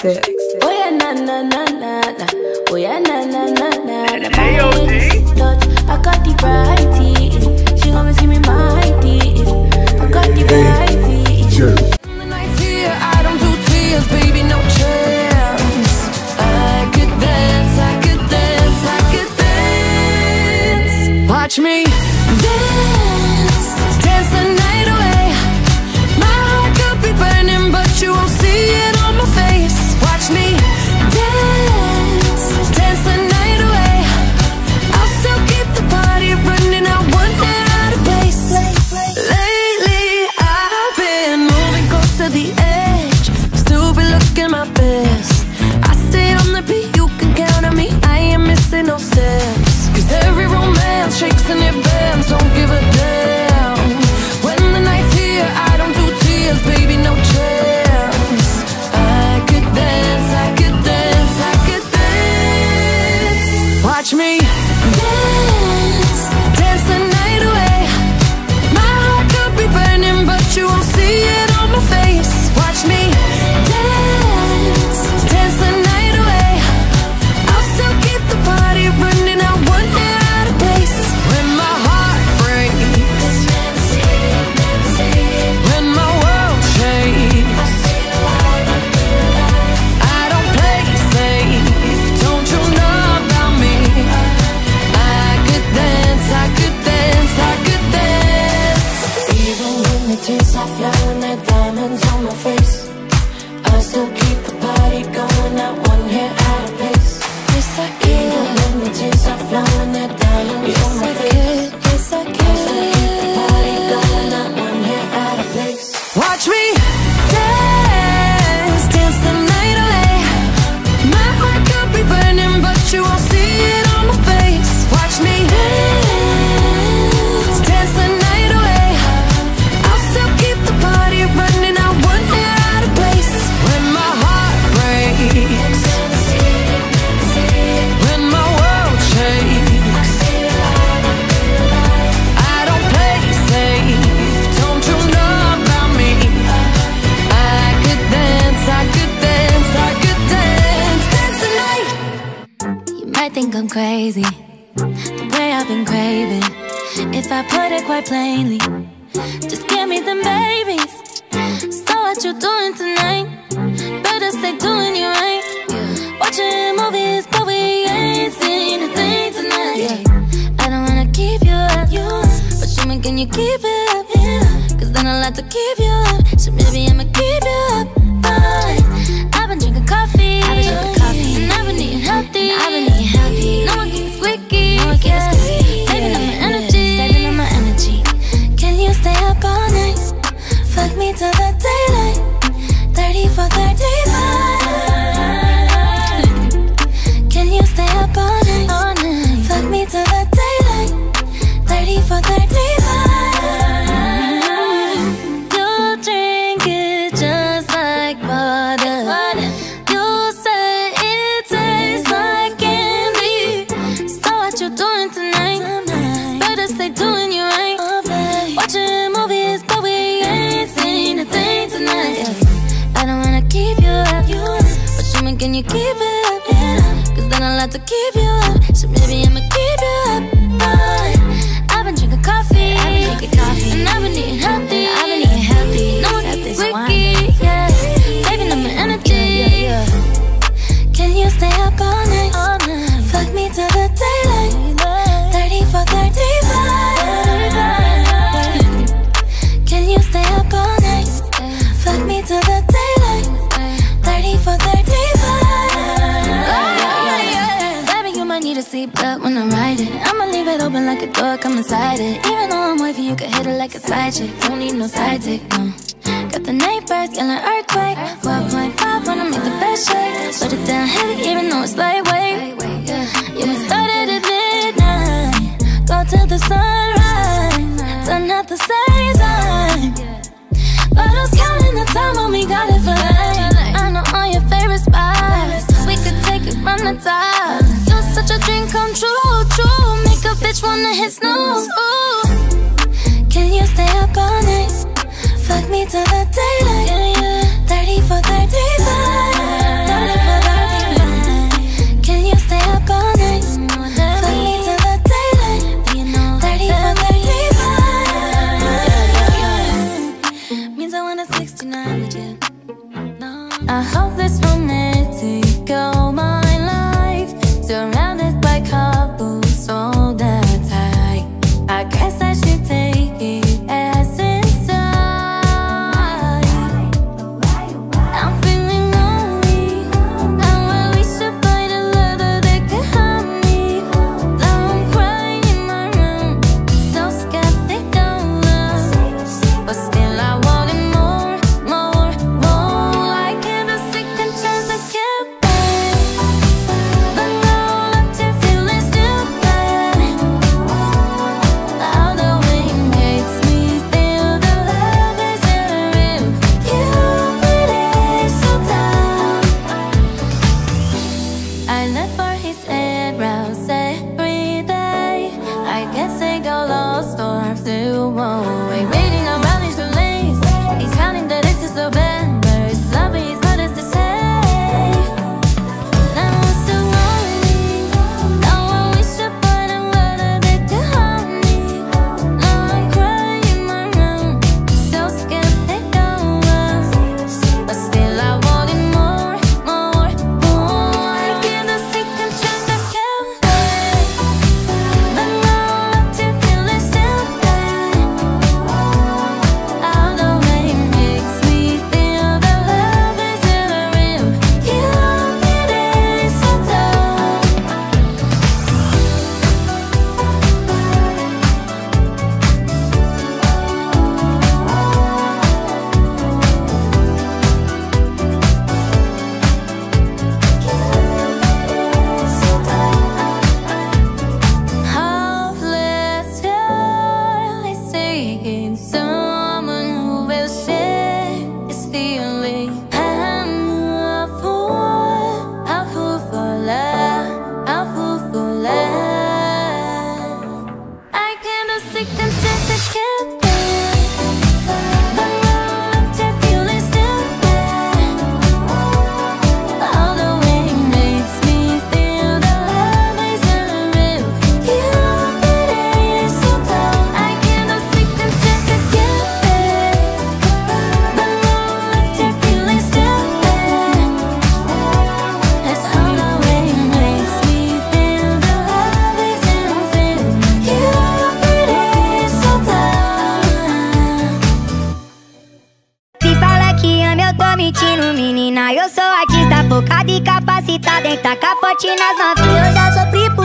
it. Oh yeah, na na na na na. Oh yeah, na na na na na. AOD. I got the variety. She gonna see me my ID. I got the variety. Sure. The night's here, I don't do tears, baby, no chance. I could dance, I could dance, I could dance. Watch me dance, dance the night away. My heart could be burning, but you won't see it on my face. Watch me dance, dance the night away. I'll still keep the party running, I won't get out of place. Lately, I've been moving close to the edge, still be looking my best. I stay on the beat, you can count on me, I ain't missing no steps. Cause every romance shakes and it bends, don't give a damn. When the night's here, I don't do tears, baby, no chance. I could dance, I could dance, I could dance. Watch me dance, dance the night away. My heart could be burning, but you won't see it on my face. Watch me dance, dance the night away. I'll still keep the party running, I won't get out of place. When my heart breaks, when my world shakes, I don't play safe, don't you know about me? I could dance, I could dance, I could dance. Even when the tears are flowing, the diamonds on my face, I still keep the party going, not one hair out of place. Yes, I can. Even when the tears are flowing, the diamonds on my face, yes, I can. I still keep the party going, not one hair out of place. Watch me dance, dance the night away. My heart could be burning, but you won't see it on my face. Watch me dance, dance the night away. I'll still keep the party running, I won't get out of place. When my heart breaks, when my world shakes, I don't play safe, don't you know about me? I could dance, I could dance, I could dance, dance the night. You might think I'm crazy, the way I've been craving. If I put it quite plainly, just give me them babies. So what you doing tonight? Better stay doing you right. Watching movies, but we ain't seen a thing tonight. I don't wanna keep you up, but show me, can you keep it up? Cause then I'll have to keep you up, so maybe I'ma keep you up. Fine. I've been drinking coffee, and I've been eating healthy. No one keeps quickie, saving up my energy. Can you stay up all night? Fuck me till the daylight. 30 for 35. Can you stay up all night? Fuck me till the daylight. 30 for 35. You drink it just like water. You say it tastes like candy. So what you doing tonight? Better stay doing you right. Watching movies, but we ain't seen a thing tonight. I don't wanna keep you up, but show me, can you keep it up? Cause then I'll have to keep you up, so maybe I'ma keep you up. Fine. I've been drinking coffee, and I've been eating healthy. No one keeps quickie, saving up my energy. Can you stay up all night? Fuck me till the daylight. 30 for 35. Can you stay up all night? Fuck me till the daylight. 30 for 35. Baby, you might need a seatbelt when I ride it. I'ma leave it open like a door, come inside it. Even though I'm wavy, you can hit it like a side chick. Don't need no side dick, no. Got the neighbors yelling earthquake. 12.5 when I make the best shake. Put it down heavy even though it's lightweight. Yeah, we started at midnight, go till the sunrise. Done at the same time, but I was counting the time when we got it for life. I know all your favorite spots, we could take it from the top. You're such a dream come true. Make a bitch wanna hit snooze. Ooh. Can you stay up all night? Fuck me till the daylight. 30 for 35. I live for his eyebrows every day. I guess I got lost or I'm still away. Reading around his lanes, he's counting the days to November. His love is what is to say. Now I'm so lonely. Now I wish upon a world that they could hold me. Now I'm crying in my room, so scared they go us. But still I wanted more, more, more. I give the second chance I can't wait. But now I'm too feeling still bad. All the way it makes me feel the love is never real. You it is so tough. Hopeless, you're seeking someone who will share this feeling. I'm a fool for love, a fool for love. I can't do second chance, I can't wait. But now I'm just feeling still bad. All the way it makes me feel the love is never real. You it is so cold. I can't do second chance, I can't wait. But now I'm just feeling still bad. That's all the way it makes me feel the love is never real. You it is so tough. Se fala que ama, eu tô mentindo, menina. Eu sou artista focada e capacitada em tacar forte nas novinhas. Eu já sofri por